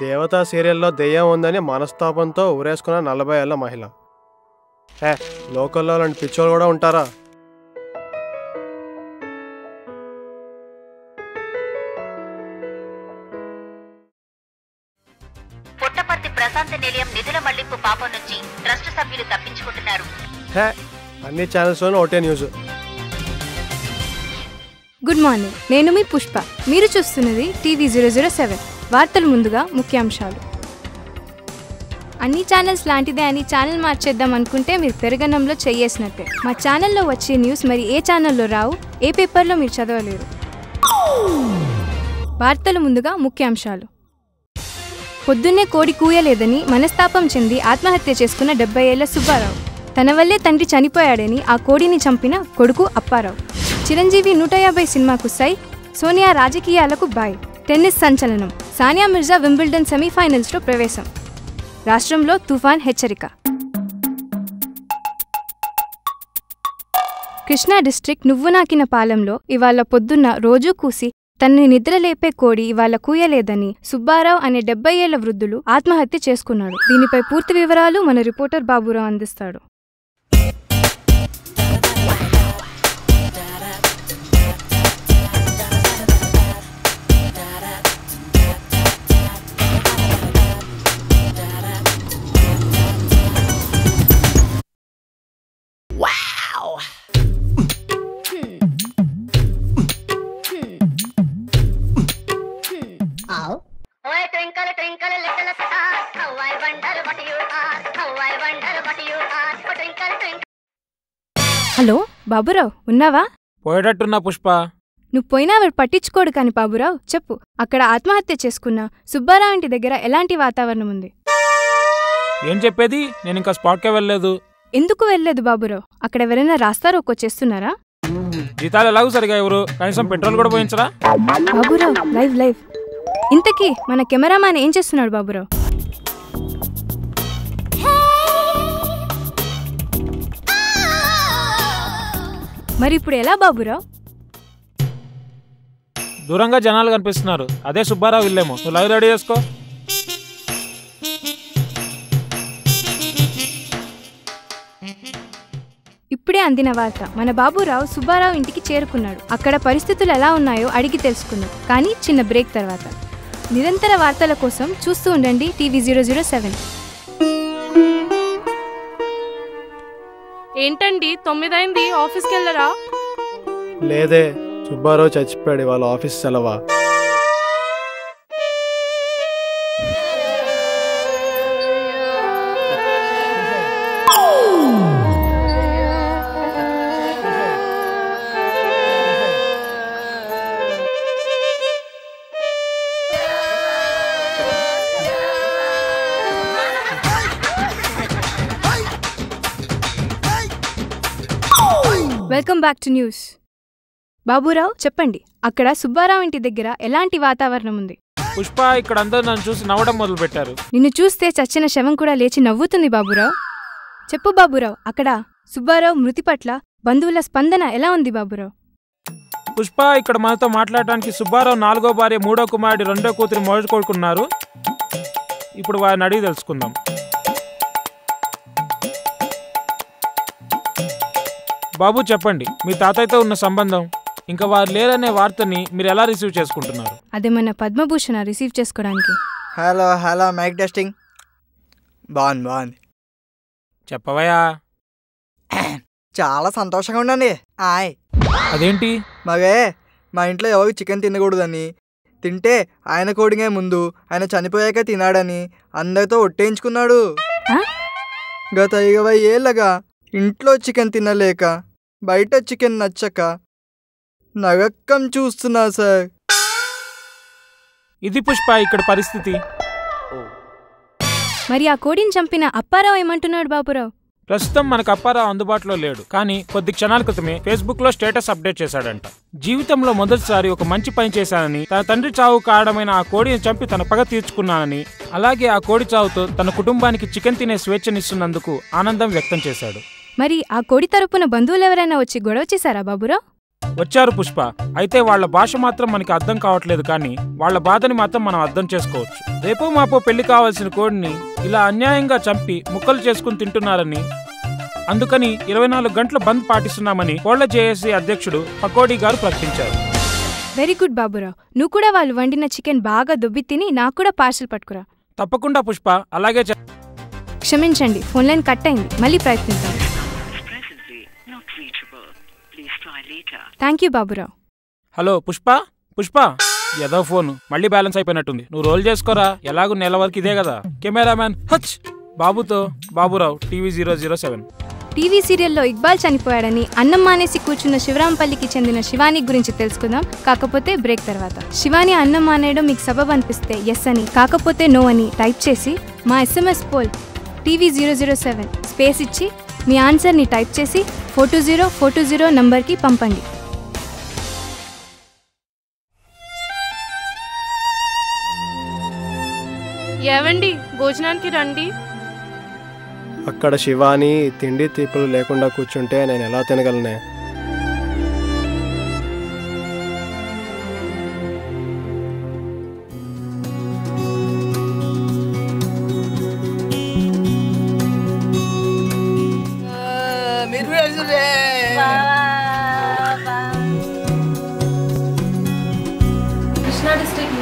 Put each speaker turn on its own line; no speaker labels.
దేవతా సీరియల్లో దెయ్యం ఉందని మనస్తాపంతో ఊరేసుకున్న 40 ఏళ్ల మహిళ. లోకల్లో అలాంటి పిచ్చోళ్ళు కూడా ఉంటారా?
పుట్టపర్తి ప్రశాంత నిలయం నిధుల మళ్లింపు పాపం నుంచి ట్రస్ట్ సభ్యులు తప్పించుకుంటున్నారు.
అన్ని ఛానల్స్లోనూ ఒకటే న్యూస్.
గుడ్ మార్నింగ్, నేను మీ పుష్ప. మీరు చూస్తున్నది టీవీ 007. వార్తలు ముందుగా ముఖ్యాంశాలు. అన్ని ఛానల్స్ లాంటిదే అని ఛానల్ మార్చేద్దాం అనుకుంటే మీరు పెరగనంలో చెయ్యేసినట్టే. మా ఛానల్లో వచ్చే న్యూస్ మరి ఏ ఛానల్లో రావు, ఏ పేపర్లో మీరు చదవలేరు. వార్తలు ముందుగా ముఖ్యాంశాలు. పొద్దున్నే కోడి కూయలేదని మనస్తాపం చెంది ఆత్మహత్య చేసుకున్న 70 ఏళ్ల సుబ్బారావు. తన వల్లే తండ్రి చనిపోయాడని ఆ కోడిని చంపిన కొడుకు అప్పారావు. చిరంజీవి 150 సినిమాకు సై, సోనియా రాజకీయాలకు బాయ్. టెన్నిస్ సంచలనం, సానియా మిర్జా వింబిల్డన్ సెమీఫైనల్స్లో ప్రవేశం. రాష్ట్రంలో తుఫాన్ హెచ్చరిక. కృష్ణా డిస్ట్రిక్ట్ నువ్వునాకిన పాలెంలో ఇవాళ పొద్దున్న రోజూ కూసి తనని నిద్రలేపే కోడి ఇవాళ కూయలేదని సుబ్బారావు అనే 70 ఏళ్ల వృద్ధులు ఆత్మహత్య చేసుకున్నాడు. దీనిపై పూర్తి వివరాలు మన రిపోర్టర్ బాబురావు అందిస్తాడు. హలో బాబురావు, ఉన్నావా?
పోయేటట్టున్నా పుష్ప.
నువ్వు పోయినా వాడు పట్టించుకోడు కాని బాబురావు, చెప్పు, అక్కడ ఆత్మహత్య చేసుకున్న సుబ్బారావు ఇంటి దగ్గర ఎలాంటి వాతావరణం ఉంది?
ఏం చెప్పేది, నేను ఇంకా స్పాట్కే వెళ్ళలేదు.
ఎందుకు వెళ్ళలేదు బాబురావు? అక్కడ ఎవరైనా రాస్తారోకో చేస్తున్నారా?
జీతాలు ఎలాగూ సరిగా ఎవరు, కనీసం పెట్రోల్ కూడా పోయించరా?
Baburao, live live. ఇంతకీ మన కెమెరామ్యాన్ ఏం చేస్తున్నాడు బాబురావు? మరి ఇప్పుడు ఎలా బాబురావు?
దూరంగా జనాలు కనిపిస్తున్నారు, అదే సుబ్బారావు ఇల్లేమో. నువ్వు లైవ్ రెడీ చేసుకో.
ఇప్పుడే అందిన వార్త, మన బాబురావు సుబ్బారావు ఇంటికి చేరుకున్నాడు. అక్కడ పరిస్థితులు ఎలా ఉన్నాయో అడిగి తెలుసుకున్నాం, కానీ చిన్న బ్రేక్ తర్వాత. నిరంతర వార్తల కోసం చూస్తూ ఉండండి టీవీ 007.
ఏంటండి 9 అయింది, ఆఫీస్కి వెళ్ళరా?
లేదే, సుబ్బారావు చచ్చిపోయాడు, వాళ్ళ ఆఫీస్ సెలవా.
Welcome back to news. Baburao చెప్పండి, అక్కడ సుబ్బారావు ఇంటి దగ్గర ఎలాంటి వాతావరణం ఉంది?
పుష్ప, ఇక్కడ అందరూ నన్ను చూసి నవ్వడం మొదలు పెట్టారు.
నిన్ను చూస్తే చచ్చిన శవం కూడా లేచి నవ్వుతుంది బాబురావు. చెప్పు బాబురావు, అక్కడ సుబ్బారావు మృతి పట్ల బంధువుల స్పందన ఎలా ఉంది బాబురావు?
పుష్ప, ఇక్కడ మనతో మాట్లాడటానికి సుబ్బారావు 4వ భార్య, 3వ కుమారుడు, 2వ కూతురు మొదటి కొడుకున్నారు. ఇప్పుడు వారిని అడిగి తెలుసుకుందాం. బాబు చెప్పండి, మీ తాతయ్యతో ఉన్న సంబంధం, ఇంకా వారు లేరనే వార్తని మీరు ఎలా రిసీవ్ చేసుకుంటున్నారు?
అదేమన్నా పద్మభూషణ రిసీవ్ చేసుకోవడానికి?
Hello hello, mic testing. బాగుంది.
చెప్పవయ్యా.
చాలా సంతోషంగా ఉండండి.
అదేంటి?
మగే మా ఇంట్లో ఎవరు చికెన్ తినకూడదని, తింటే ఆయన కోడింగే ముందు ఆయన చనిపోయాక తినాడని అందరితో ఒట్టేయించుకున్నాడు. గత 20 ఏళ్ళగా ఇంట్లో చికెన్ తినలేక, బయట చికెన్ నచ్చక నరకం చూస్తున్నా సార్.
ఇది పుష్ప ఇక్కడ పరిస్థితి.
మరి ఆ కోడిని చంపిన అప్పారావు ఏమంటున్నాడు బాబురావు?
ప్రస్తుతం మనకు అప్పారావు అందుబాటులో లేడు, కానీ కొద్ది క్షణాల క్రితమే ఫేస్బుక్ లో స్టేటస్ అప్డేట్ చేశాడంట. జీవితంలో మొదటిసారి ఒక మంచి పని చేశానని, తన తండ్రి చావు కారణమైన ఆ కోడిని చంపి తన పగ తీర్చుకున్నానని, అలాగే ఆ కోడి చావుతో తన కుటుంబానికి చికెన్ తినే స్వేచ్ఛనిస్తున్నందుకు ఆనందం వ్యక్తం చేశాడు.
మరి ఆ కోడి తరపున బంధువులు ఎవరైనా వచ్చి గొడవ చేశారా బాబురావు?
వచ్చారు పుష్ప. అయితే వాళ్ళ భాష మాత్రం మనకి అర్థం కావట్లేదు, కానీ వాళ్ళ బాధని మాత్రం మనం అర్థం చేసుకోవచ్చు. రేపో మాపో పెళ్లి కావాల్సిన కోడిని ఇలా అన్యాయంగా చంపి ముక్కలు చేసుకుని తింటున్నారని, అందుకని 24 గంటల బంద్ పాటిస్తున్నామని కోళ్ల జేఏసీ అధ్యక్షుడు పకోడీ గారు ప్రకటించారు.
వెరీ గుడ్ బాబురావు, నువ్వు కూడా వాళ్ళు వండిన చికెన్ బాగా దొబ్బి తిని నాకు కూడా పార్సల్ పట్టుకురా.
తప్పకుండా పుష్ప, అలాగే.
క్షమించండి, ఫోన్ లైన్ కట్ అయింది, మళ్ళీ ప్రయత్నిద్దాం. Thank you Baburao.
Hello Pushpa. Pushpa, ఏదో ఫోను మళ్ళీ బ్యాలెన్స్ అయిపోయినట్టుంది. నువ్వు రోల్ చేసుకోరా, ఎలాగూ నెల వరకు ఇదే కదా. కెమెరామ్యాన్ హచ్ బాబుతో బాబురావు, టీవీ 007.
టీవీ సీరియల్లో ఇక్బాల్ చనిపోయాడని అన్నం మానేసి కూర్చున్న శివరాంపల్లికి చెందిన శివాని గురించి తెలుసుకుందాం, కాకపోతే బ్రేక్ తర్వాత. శివాని అన్నం మానేయడం మీకు సబబ్ అనిపిస్తే ఎస్ అని, కాకపోతే నో అని టైప్ చేసి మా SMS పోల్ టీవీ 007 స్పేస్ ఇచ్చి మీ ఆన్సర్ని టైప్ చేసి 42040 నంబర్కి పంపండి.
ఏవండి, భోజనానికి రండి.
అక్కడ శివాని తిండి తీపులు లేకుండా కూర్చుంటే నేను ఎలా తినగలనే?
కృష్ణా డిస్ట్రిక్ట్